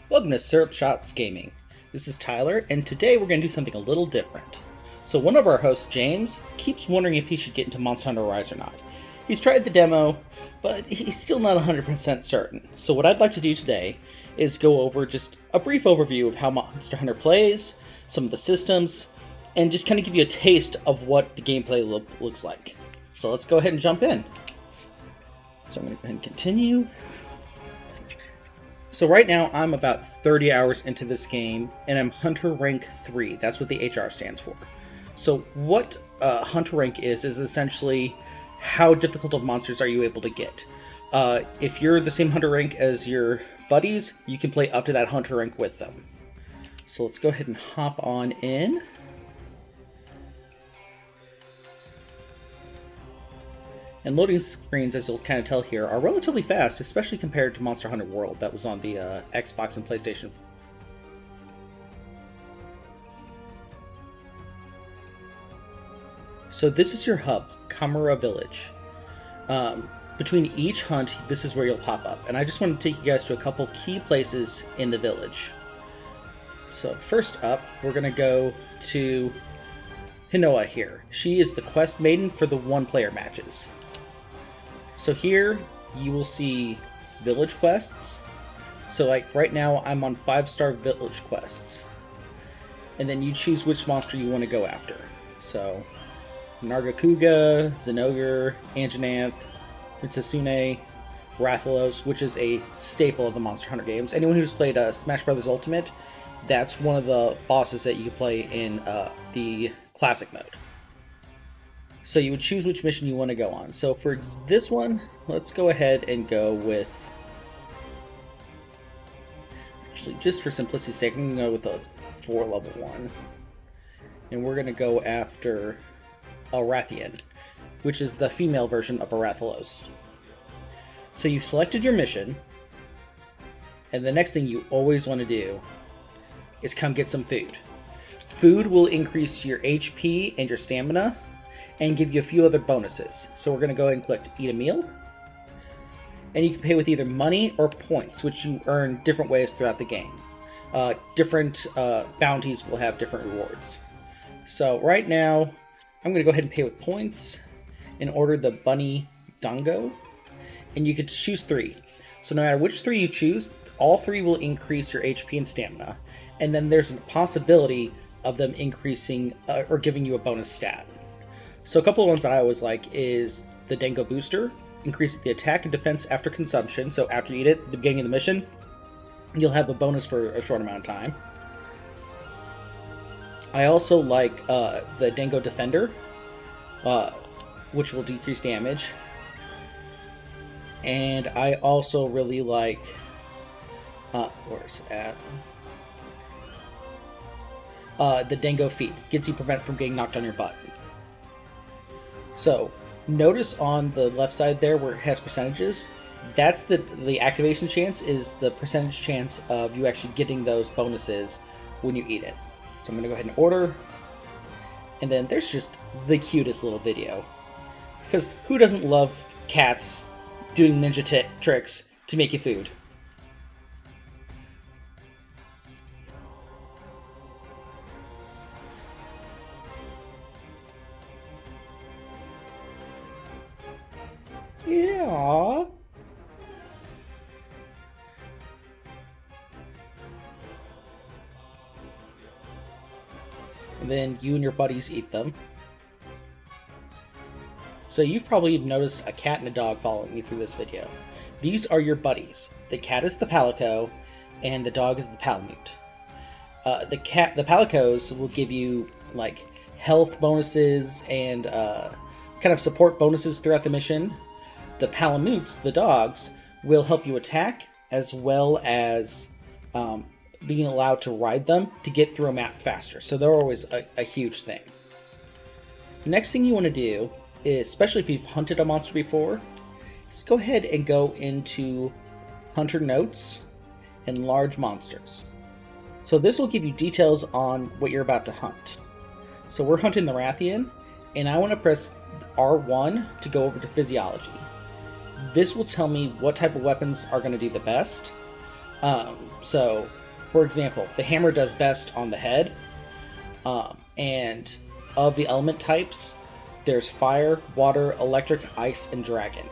Welcome to Syrup Shots Gaming. This is Tyler, and today we're going to do something a little different. So one of our hosts, James, keeps wondering if he should get into Monster Hunter Rise or not. He's tried the demo, but he's still not 100% certain. So what I'd like to do today is go over just a brief overview of how Monster Hunter plays, some of the systems, and just kind of give you a taste of what the gameplay looks like. So let's go ahead and jump in. So I'm going to go ahead and continue. So right now I'm about 30 hours into this game, and I'm Hunter Rank 3. That's what the HR stands for. So what Hunter Rank is essentially how difficult of monsters are you able to get. If you're the same Hunter Rank as your buddies, you can play up to that Hunter Rank with them. So let's go ahead and hop on in. And loading screens, as you'll kind of tell here, are relatively fast, especially compared to Monster Hunter World that was on the Xbox and PlayStation. So this is your hub, Kamura Village. Between each hunt, this is where you'll pop up. And I just want to take you guys to a couple key places in the village. So first up, we're going to go to Hinoa here. She is the quest maiden for the one-player matches. So here you will see village quests. So like right now I'm on 5-star village quests. And then you choose which monster you want to go after. So Nargacuga, Zenogre, Anjanath, Mitsasune, Rathalos, which is a staple of the Monster Hunter games. Anyone who's played Smash Bros. Ultimate, that's one of the bosses that you can play in the classic mode. So you would choose which mission you want to go on. So for this one, let's go ahead and go with... Actually, just for simplicity's sake, I'm going to go with a 4 level 1. And we're going to go after a Rathian, which is the female version of a Rathalos. So you've selected your mission, and the next thing you always want to do is come get some food. Food will increase your HP and your stamina, and give you a few other bonuses. So we're going to go ahead and click Eat a Meal. And you can pay with either money or points, which you earn different ways throughout the game. Different bounties will have different rewards. So right now, I'm going to go ahead and pay with points and order the Bunny Dango. And you can choose 3. So no matter which 3 you choose, all 3 will increase your HP and stamina. And then there's a possibility of them increasing or giving you a bonus stat. So a couple of ones that I always like is the Dango Booster, increases the attack and defense after consumption. So after you eat it at the beginning of the mission, you'll have a bonus for a short amount of time. I also like the Dango Defender, which will decrease damage. And I also really like, where's it at? The Dango Feet, gets you prevent from getting knocked on your butt. So, notice on the left side there where it has percentages, that's the activation chance is the percentage chance of you actually getting those bonuses when you eat it. So I'm going to go ahead and order. And then there's just the cutest little video. Because who doesn't love cats doing ninja tricks to make you food? Yeah. And then you and your buddies eat them. So you've probably noticed a cat and a dog following me through this video. These are your buddies. The cat is the Palico, and the dog is the Palamute. The Palicos will give you like health bonuses and kind of support bonuses throughout the mission. The Palamutes, the dogs, will help you attack as well as being allowed to ride them to get through a map faster. So they're always a huge thing. The next thing you want to do is, especially if you've hunted a monster before, is go ahead and go into Hunter Notes and large monsters. So this will give you details on what you're about to hunt. So we're hunting the Rathian, and I want to press R1 to go over to physiology. This will tell me what type of weapons are going to do the best. So, for example, the hammer does best on the head, and of the element types, there's fire, water, electric, ice, and dragon.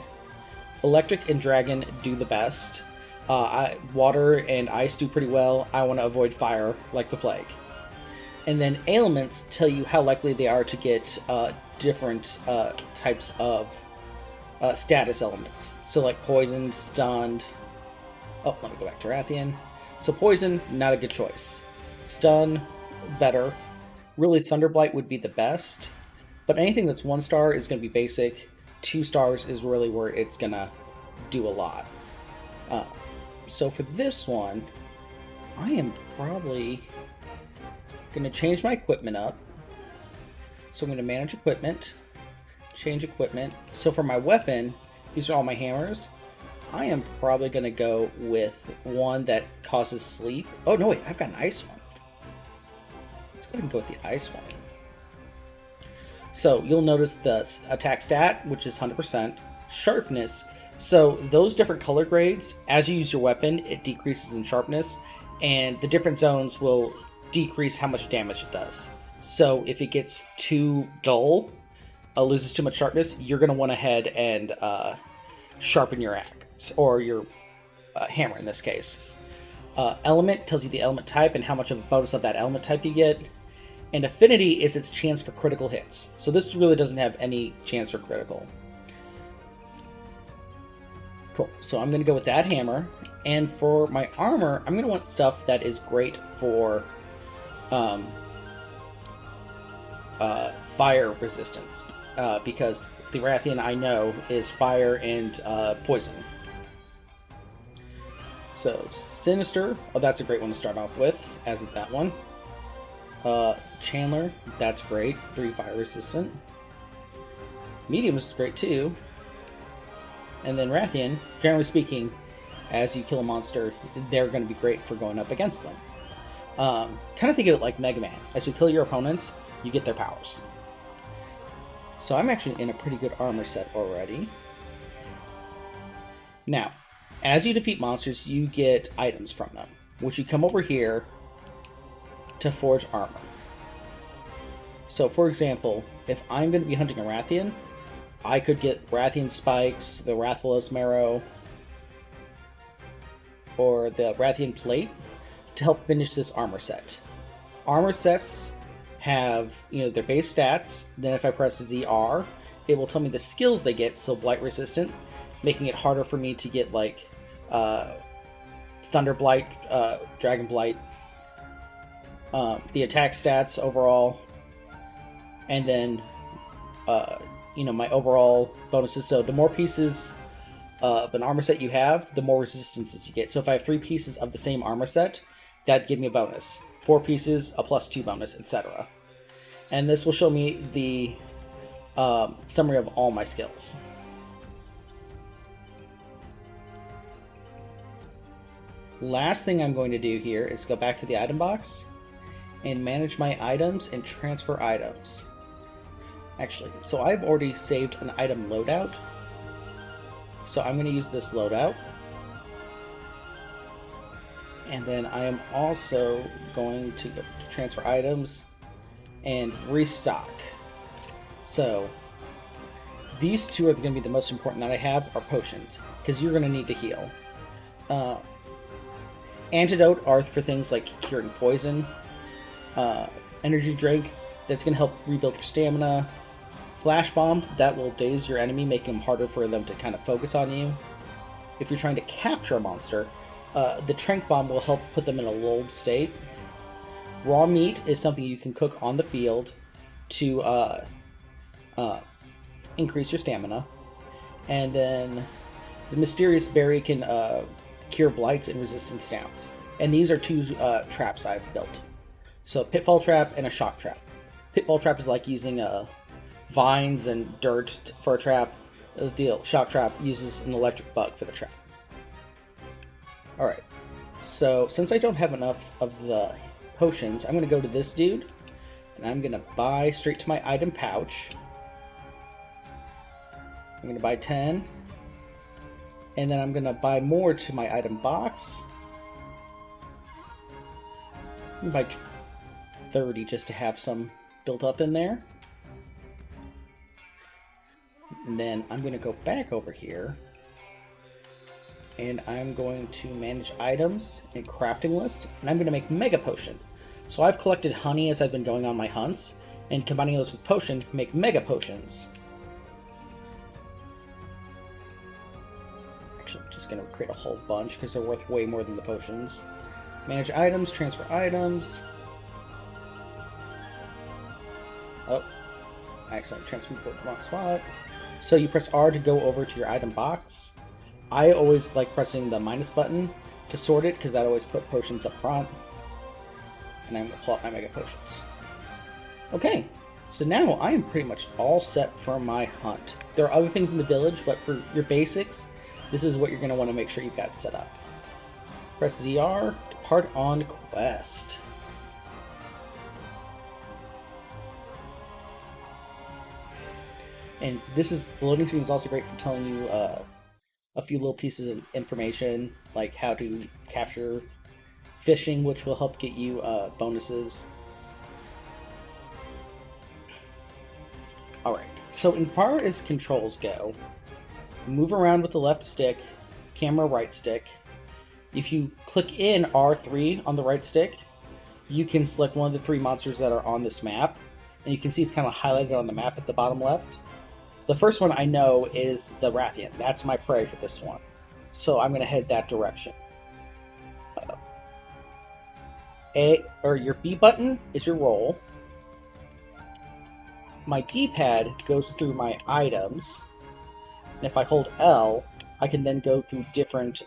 Electric and dragon do the best. Water and ice do pretty well. I want to avoid fire like the plague. And then ailments tell you how likely they are to get different types of status elements. So like poisoned, stunned. Oh, let me go back to Rathian. So poison, not a good choice. Stun, better. Really, Thunderblight would be the best. But anything that's 1 star is going to be basic. 2 stars is really where it's going to do a lot. So for this one, I am probably going to change my equipment up. So I'm going to manage equipment, change equipment. So for my weapon, these are all my hammers. I am probably going to go with one that causes sleep. Oh, no, wait, I've got an ice one. Let's go ahead and go with the ice one. So you'll notice the attack stat, which is 100%. Sharpness. So those different color grades, as you use your weapon, it decreases in sharpness. And the different zones will decrease how much damage it does. So if it gets too dull, loses too much sharpness, you're going to want to head and sharpen your axe, or your hammer in this case. Element tells you the element type and how much of a bonus of that element type you get. And affinity is its chance for critical hits. So this really doesn't have any chance for critical. Cool. So I'm going to go with that hammer. And for my armor, I'm going to want stuff that is great for fire resistance. Because the Rathian, I know, is fire and poison. So Sinister, oh, that's a great one to start off with, as is that one. Chandler, that's great, 3 fire resistant. Medium is great too. And then Rathian, generally speaking, as you kill a monster, they're going to be great for going up against them. Kind of think of it like Mega Man. As you kill your opponents, you get their powers. So I'm actually in a pretty good armor set already. Now, as you defeat monsters, you get items from them, which you come over here to forge armor. So, for example, if I'm going to be hunting a Rathian, I could get Rathian spikes, the Rathalos marrow, or the Rathian plate to help finish this armor set. Armor sets have, their base stats. Then if I press ZR, it will tell me the skills they get, so blight resistant, making it harder for me to get like Thunder Blight, Dragon Blight, the attack stats overall, and then my overall bonuses. So the more pieces of an armor set you have, the more resistances you get. So if I have 3 pieces of the same armor set, that'd give me a bonus. 4 pieces, a +2 bonus, etc. And this will show me the summary of all my skills. Last thing I'm going to do here is go back to the item box and manage my items and transfer items. Actually, so I've already saved an item loadout. So I'm going to use this loadout. And then I am also going to go to transfer items and restock. So these 2 are going to be the most important that I have are potions, because you're going to need to heal. Antidote are for things like curing poison. Energy drink, that's going to help rebuild your stamina. Flash bomb, that will daze your enemy, making them harder for them to kind of focus on you. If you're trying to capture a monster, the trank bomb will help put them in a lulled state. Raw meat is something you can cook on the field to increase your stamina. And then the mysterious berry can cure blights and resistance downs. And these are 2 traps I've built. So pitfall trap and a shock trap. Pitfall trap is like using vines and dirt for a trap. The shock trap uses an electric bug for the trap. Alright, So since I don't have enough of the potions, I'm going to go to this dude, and I'm going to buy straight to my item pouch. I'm going to buy 10, and then I'm going to buy more to my item box. I'm going to buy 30 just to have some built up in there. And then I'm going to go back over here, and I'm going to manage items and crafting list, and I'm going to make mega potion. So I've collected honey as I've been going on my hunts, and combining those with potion, make mega potions. Actually, I'm just going to create a whole bunch because they're worth way more than the potions. Manage items, transfer items. Oh, I accidentally transferred to the wrong spot. So you press R to go over to your item box. I always like pressing the minus button to sort it because that always put potions up front. And I'm going to pull out my mega potions. Okay, so now I am pretty much all set for my hunt. There are other things in the village, but for your basics, this is what you're going to want to make sure you've got set up. Press ZR, depart on quest. And this is, the loading screen is also great for telling you a few little pieces of information, like how to capture fishing, which will help get you bonuses. Alright, so in far as controls go, move around with the left stick, camera right stick. If you click in R3 on the right stick, you can select one of the 3 monsters that are on this map, and you can see it's kind of highlighted on the map at the bottom left. The first one I know is the Rathian. That's my prey for this one. So I'm going to head that direction. Your B button is your roll. My D-pad goes through my items. And if I hold L, I can then go through different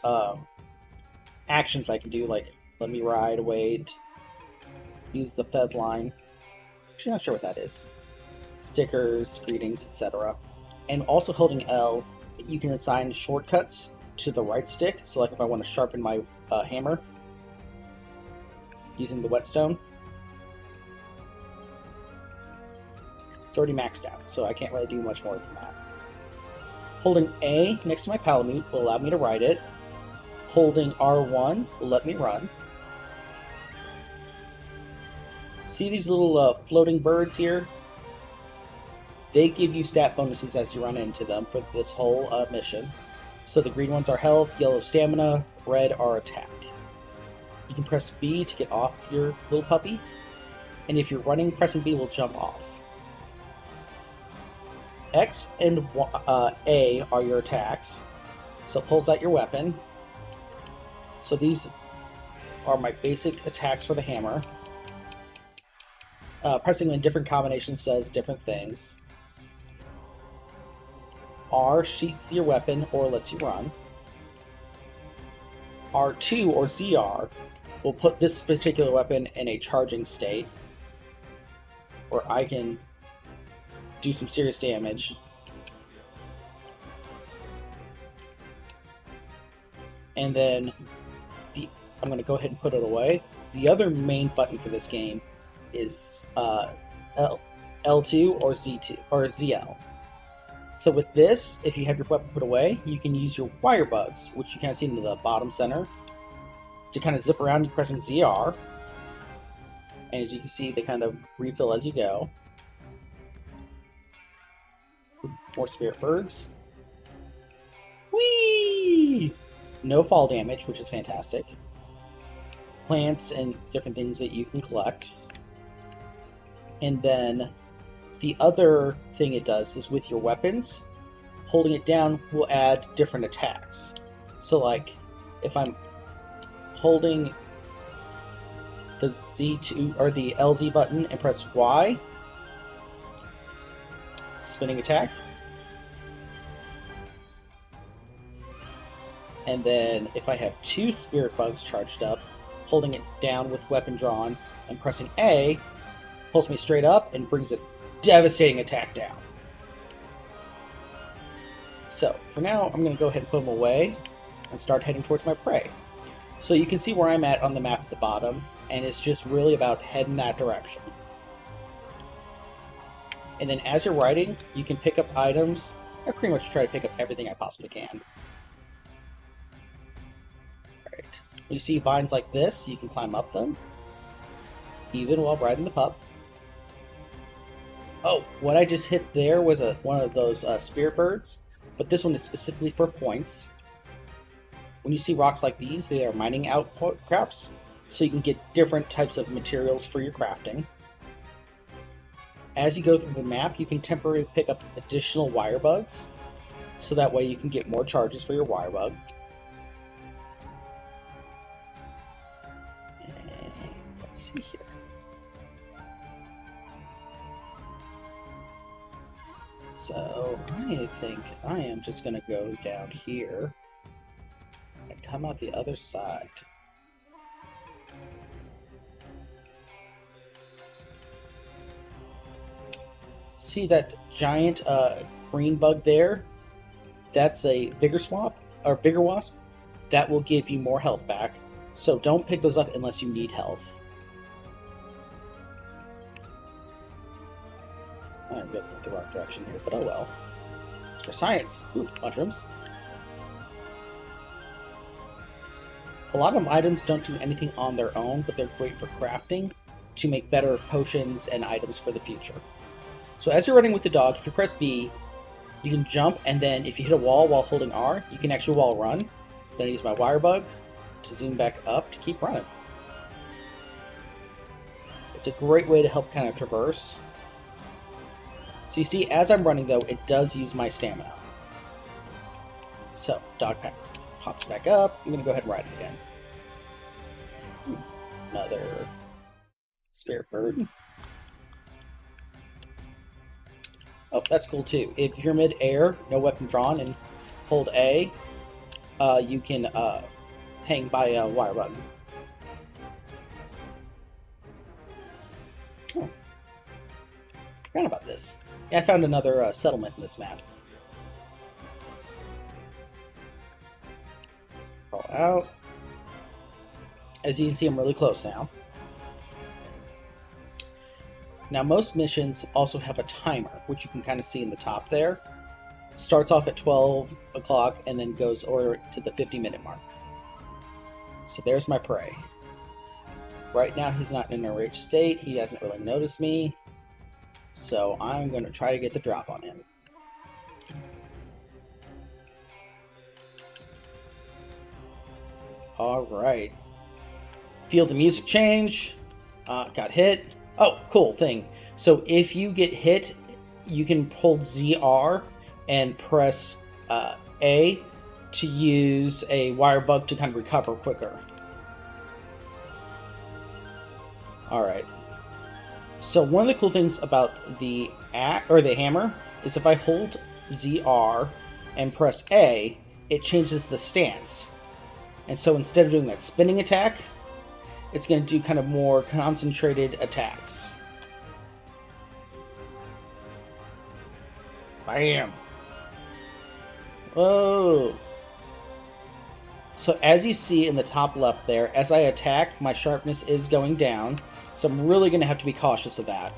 actions I can do, like let me ride, wait, use the Fed line. Actually not sure what that is. Stickers, greetings, etc. And also holding L, you can assign shortcuts to the right stick. So like if I want to sharpen my hammer using the whetstone. It's already maxed out, so I can't really do much more than that. Holding A next to my Palamute will allow me to ride it. Holding R1 will let me run. See these little floating birds here? They give you stat bonuses as you run into them for this whole mission. So the green ones are health, yellow stamina, red are attack. You can press B to get off your little puppy, and if you're running, pressing B will jump off. X and A are your attacks, so it pulls out your weapon. So these are my basic attacks for the hammer. Pressing them in different combinations does different things. R sheaths your weapon or lets you run. R2 or ZR will put this particular weapon in a charging state, where I can do some serious damage. And then I'm going to go ahead and put it away. The other main button for this game is L2 or Z2 or ZL. So with this, if you have your weapon put away, you can use your wire bugs, which you kind of see in the bottom center, to kind of zip around pressing ZR. And as you can see, they kind of refill as you go. More spirit birds. Whee! No fall damage, which is fantastic. Plants and different things that you can collect. And then the other thing it does is with your weapons, holding it down will add different attacks. So like, if I'm holding the Z2 or the LZ button and press Y, spinning attack. And then if I have 2 spirit bugs charged up, holding it down with weapon drawn and pressing A, pulls me straight up and brings a devastating attack down. So for now, I'm going to go ahead and put them away and start heading towards my prey. So you can see where I'm at on the map at the bottom, and it's just really about heading that direction. And then as you're riding, you can pick up items. I pretty much try to pick up everything I possibly can. Alright. When you see vines like this, you can climb up them, even while riding the pup. Oh, what I just hit there was one of those spirit birds, but this one is specifically for points. When you see rocks like these, they are mining outcrops, so you can get different types of materials for your crafting. As you go through the map, you can temporarily pick up additional wire bugs, so that way you can get more charges for your wire bug. And let's see here. So I think I am just going to go down here and come out the other side. See that giant green bug there? That's a bigger wasp. That will give you more health back. So don't pick those up unless you need health. I'm going the wrong direction here, but oh well. For science. Ooh, mushrooms. A lot of items don't do anything on their own, but they're great for crafting to make better potions and items for the future. So as you're running with the dog, if you press B, you can jump, and then if you hit a wall while holding R, you can actually wall run. Then I use my wire bug to zoom back up to keep running. It's a great way to help kind of traverse. So you see, as I'm running though, it does use my stamina. So, dog pops back up. I'm going to go ahead and ride it again. Another spirit bird. Oh, that's cool too. If you're mid-air, no weapon drawn, and hold A, you can hang by a wire button. Oh. Forgot about this. Yeah, I found another settlement in this map. Roll out. As you can see, I'm really close now. Now, most missions also have a timer, which you can kind of see in the top there. It starts off at 12 o'clock and then goes over to the 50-minute mark. So there's my prey. Right now, he's not in a rage state. He hasn't really noticed me. So I'm going to try to get the drop on him. Alright. Feel the music change. Got hit. Oh, cool thing. So if you get hit, you can hold ZR and press A to use a wire bug to kind of recover quicker. Alright. So one of the cool things about the hammer is if I hold ZR and press A, it changes the stance. And so instead of doing that spinning attack, it's going to do kind of more concentrated attacks. Bam! Whoa! So as you see in the top left there, as I attack, my sharpness is going down. So I'm really going to have to be cautious of that.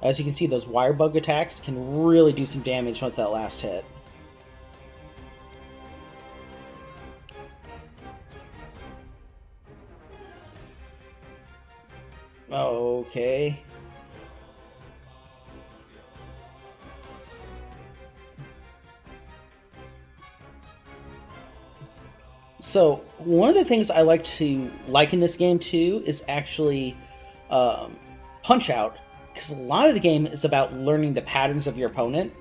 As you can see, those wire bug attacks can really do some damage with that last hit. Okay. So, one of the things I like in this game too is actually Punch Out, because a lot of the game is about learning the patterns of your opponent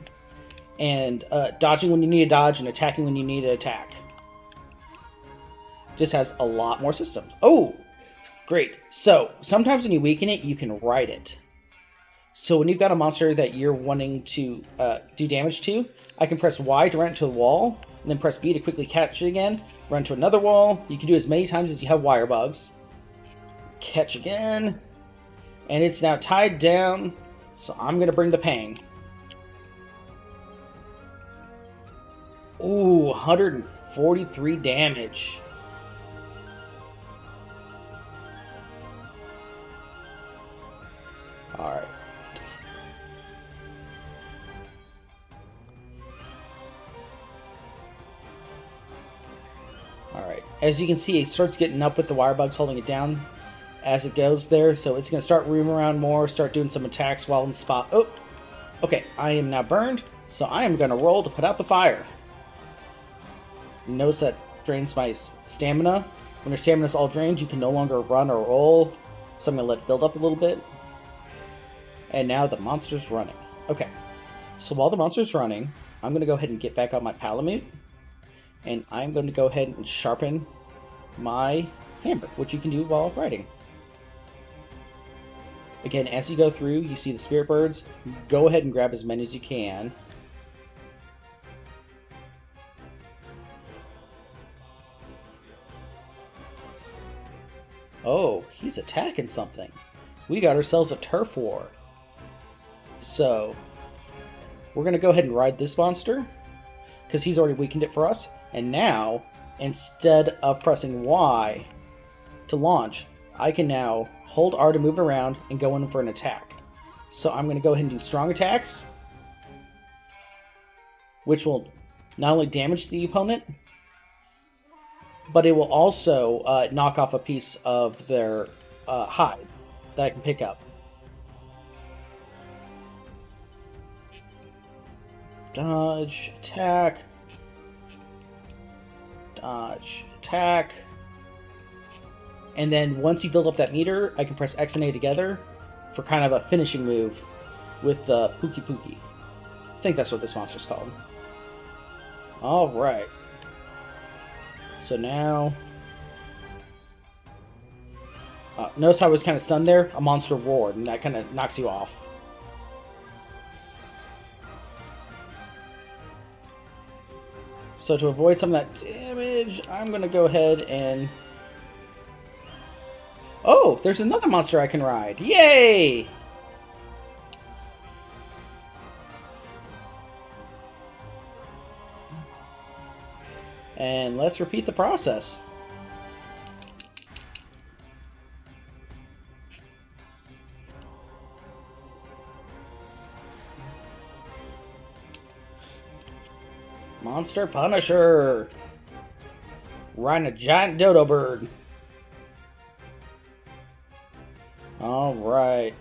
and dodging when you need to dodge and attacking when you need to attack. Just has a lot more systems. Oh, great. So, sometimes when you weaken it, you can ride it. So when you've got a monster that you're wanting to do damage to, I can press Y to run into the wall, and then press B to quickly catch it again, run to another wall. You can do as many times as you have wire bugs. Catch again. And it's now tied down, So I'm going to bring the Pang. Ooh, 143 damage. Alright. Alright. As you can see, it starts getting up with the wire bugs holding it down as it goes there. So it's going to start rooming around more, start doing some attacks while in the spot. Oh! Okay, I am now burned, so I am going to roll to put out the fire. Notice that drains my stamina. When your stamina is all drained, you can no longer run or roll. So I'm going to let it build up a little bit. And now the monster's running. Okay, so while the monster's running, I'm going to go ahead and get back on my Palamute. And I'm going to go ahead and sharpen my hammer, which you can do while riding. Again, as you go through, you see the spirit birds. Go ahead and grab as many as you can. Oh, he's attacking something. We got ourselves a turf war. So, we're going to go ahead and ride this monster, because he's already weakened it for us. And now, instead of pressing Y to launch, I can now hold R to move around and go in for an attack. So I'm going to go ahead and do strong attacks, which will not only damage the opponent, but it will also knock off a piece of their hide that I can pick up. Dodge, attack, dodge, attack. And then once you build up that meter, I can press X and A together for kind of a finishing move with the Pookie Pookie. I think that's what this monster's called. Alright. So now... notice how I was kind of stunned there? A monster roared, and that kind of knocks you off. So to avoid some of that damage, I'm going to go ahead and... Oh, there's another monster I can ride. Yay! And let's repeat the process. Monster Punisher! Riding a giant dodo bird. Alright.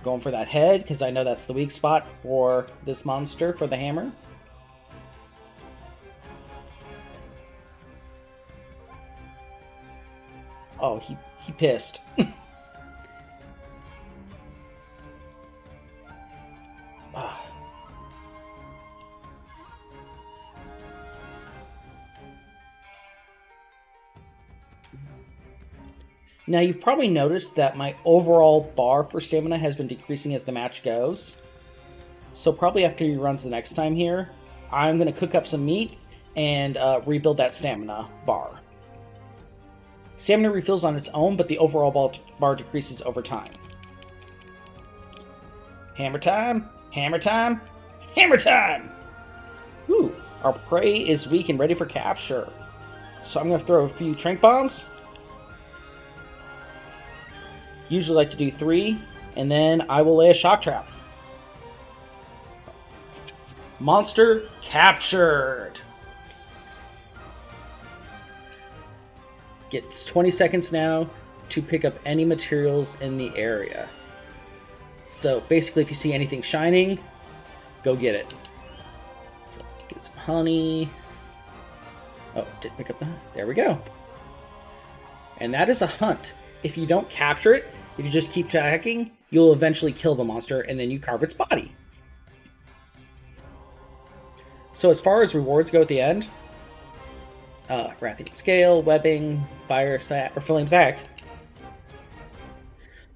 Going for that head, because I know that's the weak spot for this monster, for the hammer. Oh, he pissed. Now, you've probably noticed that my overall bar for stamina has been decreasing as the match goes. So probably after he runs the next time here, I'm going to cook up some meat and rebuild that stamina bar. Stamina refills on its own, but the overall bar decreases over time. Hammer time! Hammer time! Hammer time! Ooh, our prey is weak and ready for capture. So I'm going to throw a few trank bombs. Usually like to do 3, and then I will lay a shock trap. Monster captured! Gets 20 seconds now to pick up any materials in the area. So basically if you see anything shining, go get it. So get some honey. Oh, did pick up the hunt. There we go. And that is a hunt. If you don't capture it, if you just keep tracking, you'll eventually kill the monster and then you carve its body. So as far as rewards go at the end, Rathian Scale, Webbing, Fire Sack, or Flame Sack,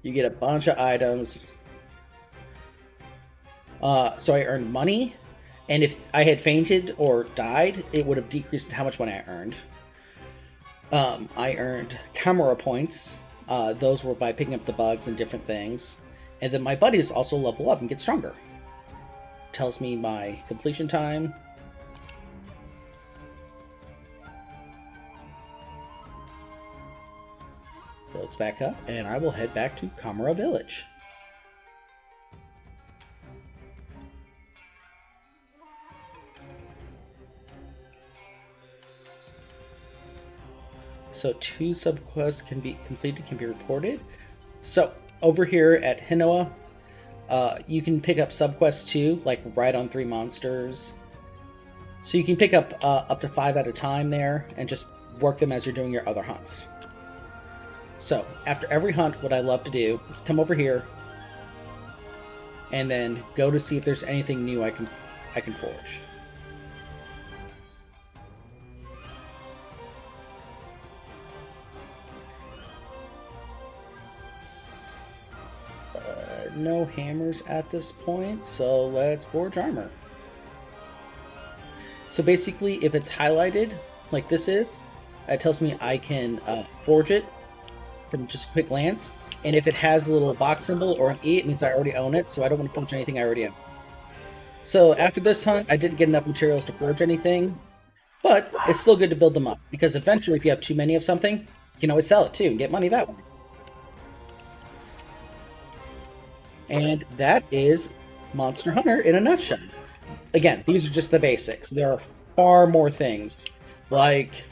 you get a bunch of items. So I earned money, and if I had fainted or died, it would have decreased how much money I earned. I earned camera points, Those were by picking up the bugs and different things. And then my buddies also level up and get stronger. Tells me my completion time. Builds back up, and I will head back to Kamara Village. So 2 subquests can be completed, can be reported. So over here at Hinoa, you can pick up subquests too, like ride on 3 monsters. So you can pick up to 5 at a time there, and just work them as you're doing your other hunts. So after every hunt, what I love to do is come over here, and then go to see if there's anything new I can forge. No hammers at this point, so let's forge armor. So basically, if it's highlighted like this is, it tells me I can forge it from just a quick glance. And if it has a little box symbol or an E, it means I already own it, so I don't want to forge anything I already own. So after this hunt, I didn't get enough materials to forge anything, but it's still good to build them up, because eventually if you have too many of something, you can always sell it too and get money that way. And that is Monster Hunter in a nutshell. Again, these are just the basics. There are far more things, like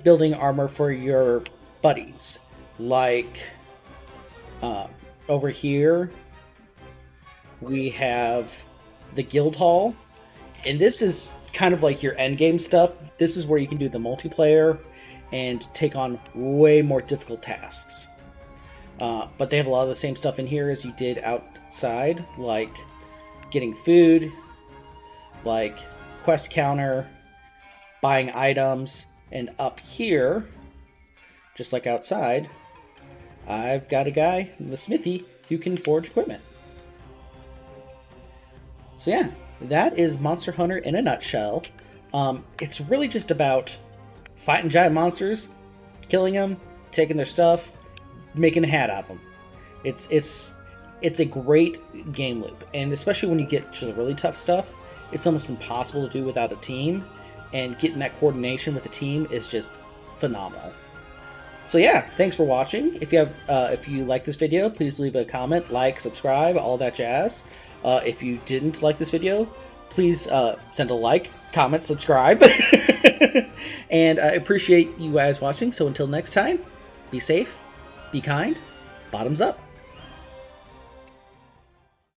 building armor for your buddies. Like over here, we have the guild hall. And this is kind of like your endgame stuff. This is where you can do the multiplayer and take on way more difficult tasks. But they have a lot of the same stuff in here as you did outside, like getting food, like quest counter, buying items, and up here, just like outside, I've got a guy in the smithy who can forge equipment. So yeah, that is Monster Hunter in a nutshell. It's really just about fighting giant monsters, killing them, taking their stuff, making a hat out of them. It's a great game loop, and especially when you get to the really tough stuff, it's almost impossible to do without a team, and getting that coordination with a team is just phenomenal. So yeah, thanks for watching. If you like this video, please leave a comment, like, subscribe, all that jazz. If you didn't like this video, please send a like, comment, subscribe. And I appreciate you guys watching. So until next time, be safe, be kind, bottoms up.